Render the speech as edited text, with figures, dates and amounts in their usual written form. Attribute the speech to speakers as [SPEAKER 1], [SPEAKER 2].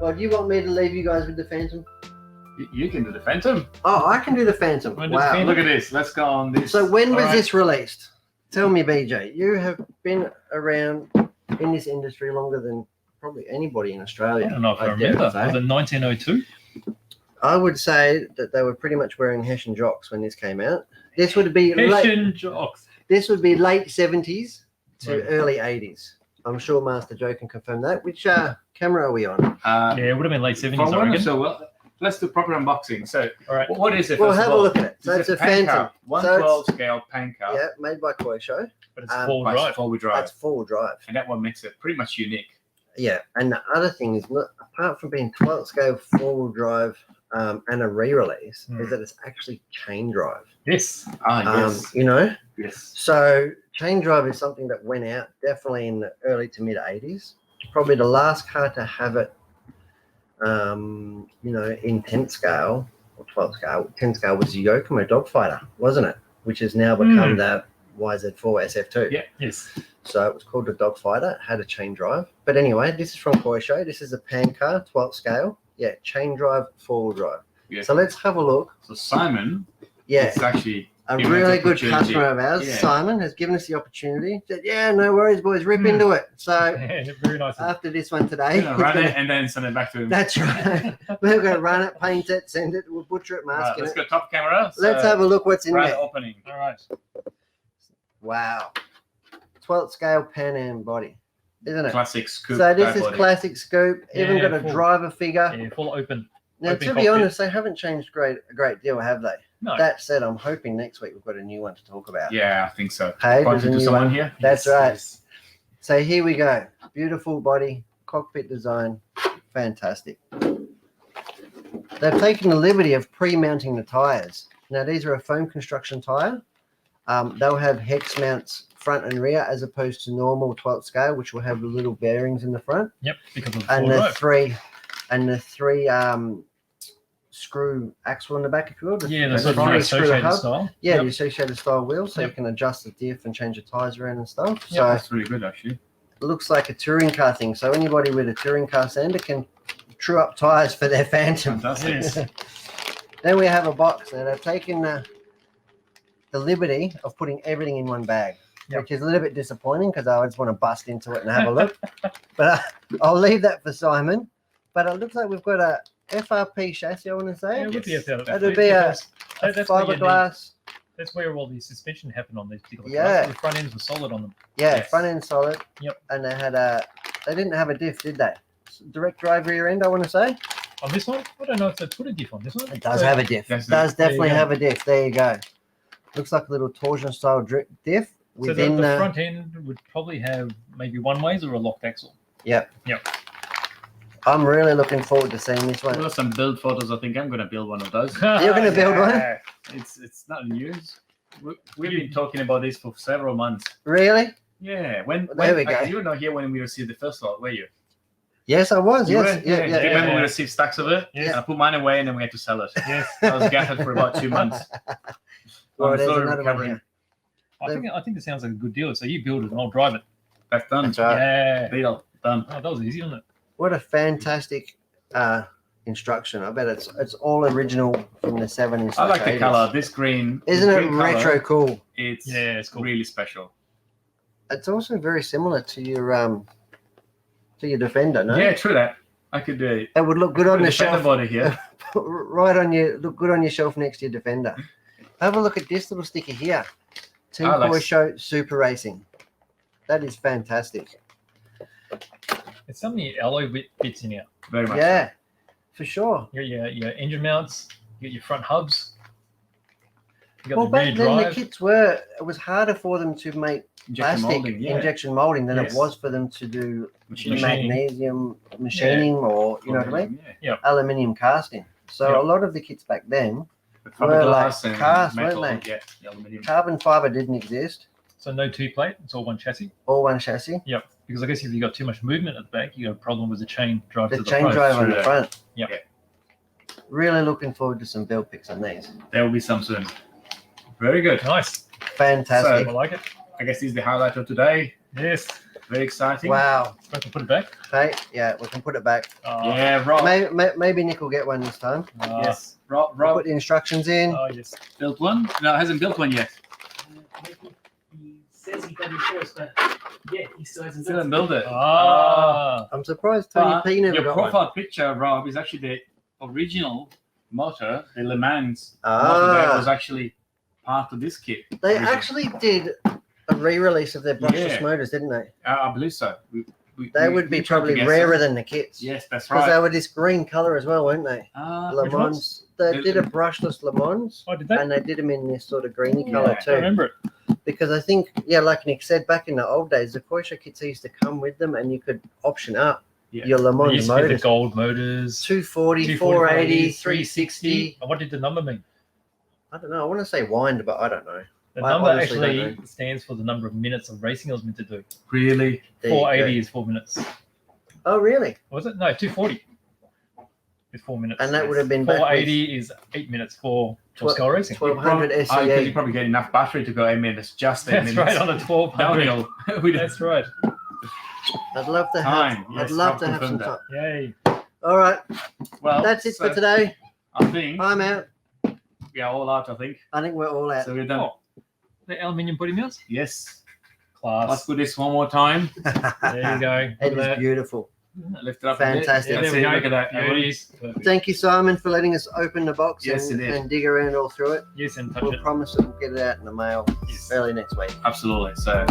[SPEAKER 1] Well, do you want me to leave you guys with the Fantom?
[SPEAKER 2] You can do the Fantom.
[SPEAKER 1] Oh, I can do the Fantom. Wow.
[SPEAKER 2] Look at this. Let's go on this.
[SPEAKER 1] So when was this released? Tell me, BJ. You have been around in this industry longer than probably anybody in Australia.
[SPEAKER 3] I don't know if I remember. Was it 1902?
[SPEAKER 1] I would say that they were pretty much wearing Hessian jocks when this came out. This would be
[SPEAKER 3] Hessian jocks.
[SPEAKER 1] This would be late 70s to early 80s. I'm sure Master Joe can confirm that. Which camera are we on?
[SPEAKER 3] Yeah, it would have been late 70s, I reckon.
[SPEAKER 2] So well, let's do proper unboxing. So,
[SPEAKER 3] all right.
[SPEAKER 2] What is it?
[SPEAKER 1] We'll have a look at it. So it's a Fantom.
[SPEAKER 2] 112 scale pan car.
[SPEAKER 1] Yeah, made by Kyosho.
[SPEAKER 3] But it's four-wheel drive.
[SPEAKER 2] Four-wheel drive.
[SPEAKER 1] That's four-wheel drive.
[SPEAKER 2] And that one makes it pretty much unique.
[SPEAKER 1] Yeah, and the other thing is, apart from being 12 scale four-wheel drive and a re-release, is that it's actually chain drive.
[SPEAKER 3] Yes.
[SPEAKER 2] Yes.
[SPEAKER 1] You know?
[SPEAKER 2] Yes.
[SPEAKER 1] So chain drive is something that went out definitely in the early to mid 80s. Probably the last car to have it, you know, in 10 scale or 12 scale. 10 scale was the Yokomo Dogfighter, wasn't it? Which has now become the YZ4 SF2.
[SPEAKER 3] Yeah. Yes.
[SPEAKER 1] So it was called the Dogfighter. It had a chain drive. But anyway, this is from Kyosho. This is a pan car, 12 scale. Yeah, chain drive, four-wheel drive. Yeah. So let's have a look.
[SPEAKER 2] So Simon,
[SPEAKER 1] it's
[SPEAKER 2] actually
[SPEAKER 1] a really good customer of ours. Yeah. Simon has given us the opportunity. Said, "Yeah, no worries, boys, rip into it." So
[SPEAKER 3] very nice.
[SPEAKER 1] After this one today,
[SPEAKER 2] run it and then send it back to him.
[SPEAKER 1] That's right. We're going to run it, paint it, send it. We'll butcher it, mask it.
[SPEAKER 2] Let's go top camera.
[SPEAKER 1] Let's have a look what's in there.
[SPEAKER 2] Opening.
[SPEAKER 3] All right.
[SPEAKER 1] Wow. 12th scale Pan Am body, isn't it?
[SPEAKER 2] Classic scoop.
[SPEAKER 1] So this is classic scoop. Even got a driver figure.
[SPEAKER 3] Yeah, full open.
[SPEAKER 1] Now, to be honest, they haven't changed a great deal, have they?
[SPEAKER 3] No.
[SPEAKER 1] That said, I'm hoping next week we've got a new one to talk about.
[SPEAKER 2] Yeah, I think so.
[SPEAKER 1] Hey, there's a new one
[SPEAKER 2] here.
[SPEAKER 1] That's right. Yes. So here we go. Beautiful body, cockpit design, fantastic. They've taken the liberty of pre-mounting the tires. Now, these are a foam construction tire. They'll have hex mounts front and rear as opposed to normal 12th scale, which will have the little bearings in the front.
[SPEAKER 3] Yep, because of
[SPEAKER 1] the three screw axle in the back, if you will.
[SPEAKER 3] Yeah, the sort of associated style.
[SPEAKER 1] Yeah, the associated style wheels, so you can adjust the diff and change the tires around and stuff.
[SPEAKER 2] Yeah, so that's really good, actually.
[SPEAKER 1] It looks like a touring car thing. So anybody with a touring car sander can true up tires for their Fantom.
[SPEAKER 2] Fantastic.
[SPEAKER 1] Then we have a box. Now they've taken the liberty of putting everything in one bag, which is a little bit disappointing because I just want to bust into it and have a look. But I'll leave that for Simon. But it looks like we've got a FRP chassis, I want to say.
[SPEAKER 3] Yeah, it would be
[SPEAKER 1] That'd be a fiberglass.
[SPEAKER 3] That's where all the suspension happened on these particular cars.
[SPEAKER 1] Yeah.
[SPEAKER 3] The front ends were solid on them.
[SPEAKER 1] Yeah, front end solid.
[SPEAKER 3] Yep.
[SPEAKER 1] And they had they didn't have a diff, did they? Direct drive rear end, I want to say.
[SPEAKER 3] On this one? I don't know if they put a diff on this one.
[SPEAKER 1] It does have a diff. It does definitely have a diff. There you go. Looks like a little torsion style diff.
[SPEAKER 3] So the front end would probably have maybe one ways or a locked axle.
[SPEAKER 1] Yep.
[SPEAKER 3] Yep.
[SPEAKER 1] I'm really looking forward to seeing this one.
[SPEAKER 2] We've got some build photos. I think I'm going to build one of those.
[SPEAKER 1] You're going to build one?
[SPEAKER 2] It's not news. We've been talking about this for several months.
[SPEAKER 1] Really?
[SPEAKER 2] Yeah.
[SPEAKER 1] There we go.
[SPEAKER 2] You were not here when we received the first lot, were you?
[SPEAKER 1] Yes, I was. Yes.
[SPEAKER 2] Yeah. Do you remember we received stacks of it?
[SPEAKER 3] Yes.
[SPEAKER 2] And I put mine away and then we had to sell it.
[SPEAKER 3] Yes.
[SPEAKER 2] I was gathered for about 2 months.
[SPEAKER 1] Well, there's another one here.
[SPEAKER 3] I think it sounds like a good deal. So you build it and I'll drive it.
[SPEAKER 2] That's done.
[SPEAKER 1] That's right.
[SPEAKER 3] Yeah.
[SPEAKER 2] Deal. Done.
[SPEAKER 3] Oh, that was easy, wasn't it?
[SPEAKER 1] What a fantastic instruction. I bet it's all original from the 70s.
[SPEAKER 2] I like the color. This green.
[SPEAKER 1] Isn't it retro cool?
[SPEAKER 2] It's cool. Really special.
[SPEAKER 1] It's also very similar to your Defender, no?
[SPEAKER 2] Yeah, true that. I could do it.
[SPEAKER 1] It would look good on the shelf.
[SPEAKER 2] Body here.
[SPEAKER 1] Look good on your shelf next to your Defender. Have a look at this little sticker here. Team Kyosho Super Racing. That is fantastic.
[SPEAKER 3] It's some of the alloy bits in here.
[SPEAKER 2] Very much.
[SPEAKER 1] Yeah, for sure.
[SPEAKER 3] Your engine mounts, you got your front hubs. You got
[SPEAKER 1] Well,
[SPEAKER 3] the
[SPEAKER 1] back
[SPEAKER 3] rear
[SPEAKER 1] then
[SPEAKER 3] drive.
[SPEAKER 1] the kits it was harder for them to make plastic injection molding than it was for them to do magnesium machining or, you know what I mean?
[SPEAKER 3] Yeah.
[SPEAKER 1] Aluminium casting. So a lot of the kits back then were like cast, weren't they?
[SPEAKER 2] Yeah, aluminium.
[SPEAKER 1] Carbon fiber didn't exist.
[SPEAKER 3] So no two-plate, it's all one chassis.
[SPEAKER 1] All one chassis.
[SPEAKER 3] Yep. Because I guess if you got too much movement at the back, you got a problem with the chain drive to the
[SPEAKER 1] chain
[SPEAKER 3] front.
[SPEAKER 1] drive on the front.
[SPEAKER 3] Yep.
[SPEAKER 1] Really looking forward to some build pics on these.
[SPEAKER 2] There will be some soon. Very good.
[SPEAKER 3] Nice.
[SPEAKER 1] Fantastic.
[SPEAKER 3] I like it.
[SPEAKER 2] I guess this is the highlight of today.
[SPEAKER 3] Yes.
[SPEAKER 2] Very exciting.
[SPEAKER 1] Wow.
[SPEAKER 3] I can put it back.
[SPEAKER 1] Okay, yeah, we can put it back.
[SPEAKER 2] Yeah, Rob.
[SPEAKER 1] Maybe Nick will get one this time.
[SPEAKER 2] Yes, Rob.
[SPEAKER 1] We'll put the instructions in.
[SPEAKER 3] Oh yes.
[SPEAKER 2] Built one? No, hasn't built one yet.
[SPEAKER 4] He says he got his first, but yeah, he still hasn't
[SPEAKER 2] Still
[SPEAKER 4] built
[SPEAKER 2] haven't built it.
[SPEAKER 1] I'm surprised Tony
[SPEAKER 2] But
[SPEAKER 1] P never
[SPEAKER 2] your
[SPEAKER 1] got
[SPEAKER 2] profile
[SPEAKER 1] one.
[SPEAKER 2] picture, Rob, is actually the original motor, the Le Mans
[SPEAKER 1] Ah.
[SPEAKER 2] motor that was actually part of this kit.
[SPEAKER 1] They
[SPEAKER 2] originally.
[SPEAKER 1] actually did a re-release of their brushless
[SPEAKER 2] Yeah.
[SPEAKER 1] motors, didn't they?
[SPEAKER 2] I believe so.
[SPEAKER 1] They would be probably rarer than the kits.
[SPEAKER 2] Yes, that's
[SPEAKER 1] Because
[SPEAKER 2] right.
[SPEAKER 1] they were this green color as well, weren't they? Le
[SPEAKER 3] which
[SPEAKER 1] Mans.
[SPEAKER 3] ones?
[SPEAKER 1] They did a brushless Le Mans,
[SPEAKER 3] Oh, did they?
[SPEAKER 1] and they did them in this sort of greeny
[SPEAKER 2] Yeah.
[SPEAKER 1] color
[SPEAKER 3] I
[SPEAKER 1] too.
[SPEAKER 3] remember it.
[SPEAKER 1] Because I think, yeah, like Nick said, back in the old days, the Kyosho kits used to come with them, and you could option up
[SPEAKER 2] Yeah.
[SPEAKER 1] your Le
[SPEAKER 3] They
[SPEAKER 1] Mans
[SPEAKER 3] used to be the
[SPEAKER 1] motors.
[SPEAKER 3] gold motors.
[SPEAKER 1] 240, 480, 360.
[SPEAKER 3] And what did the number mean?
[SPEAKER 1] I don't know. I want to say wind, but I don't know.
[SPEAKER 3] The
[SPEAKER 1] I
[SPEAKER 3] number
[SPEAKER 1] honestly don't
[SPEAKER 3] actually stands for the number of minutes of racing I was meant to do.
[SPEAKER 2] Really?
[SPEAKER 1] There you
[SPEAKER 3] 480
[SPEAKER 1] go.
[SPEAKER 3] is 4 minutes.
[SPEAKER 1] Oh, really?
[SPEAKER 3] Was it? No, 240 is 4 minutes.
[SPEAKER 1] And that would have been back with
[SPEAKER 3] 480 is 8 minutes for scale racing.
[SPEAKER 1] 1200
[SPEAKER 2] Because
[SPEAKER 1] SCA.
[SPEAKER 2] you probably get enough battery to go 8 minutes, just 8
[SPEAKER 3] That's
[SPEAKER 2] minutes.
[SPEAKER 3] right, on a 1200.
[SPEAKER 2] Downhill. We
[SPEAKER 3] That's right.
[SPEAKER 1] I'd love to have.
[SPEAKER 2] Time.
[SPEAKER 1] I'd
[SPEAKER 2] Yes,
[SPEAKER 1] love
[SPEAKER 2] I've
[SPEAKER 1] to have some
[SPEAKER 2] confirmed
[SPEAKER 1] time.
[SPEAKER 3] Yay.
[SPEAKER 1] All right,
[SPEAKER 2] Well,
[SPEAKER 1] that's it
[SPEAKER 2] so
[SPEAKER 1] for today.
[SPEAKER 2] I think
[SPEAKER 1] I'm out.
[SPEAKER 2] we are all out, I think.
[SPEAKER 1] I think we're all out.
[SPEAKER 2] So we're done.
[SPEAKER 3] Oh, the aluminium putty mills?
[SPEAKER 2] Yes. Let's
[SPEAKER 3] Class.
[SPEAKER 2] do this one more time.
[SPEAKER 3] There you go.
[SPEAKER 1] It
[SPEAKER 3] Look
[SPEAKER 1] is
[SPEAKER 3] at that.
[SPEAKER 1] beautiful.
[SPEAKER 2] Lift it up
[SPEAKER 1] Fantastic.
[SPEAKER 2] a
[SPEAKER 3] There
[SPEAKER 2] bit.
[SPEAKER 3] we
[SPEAKER 2] That's
[SPEAKER 3] go.
[SPEAKER 2] it. Look at that.
[SPEAKER 3] Beauties. Perfect.
[SPEAKER 1] Thank you, Simon, for letting us open the box
[SPEAKER 2] Yes,
[SPEAKER 1] and,
[SPEAKER 2] it is.
[SPEAKER 1] and dig around all through it.
[SPEAKER 3] Yes, and touch
[SPEAKER 1] We'll
[SPEAKER 3] it.
[SPEAKER 1] promise that we'll get it out in the mail
[SPEAKER 3] Yes.
[SPEAKER 1] early next week.
[SPEAKER 2] Absolutely. So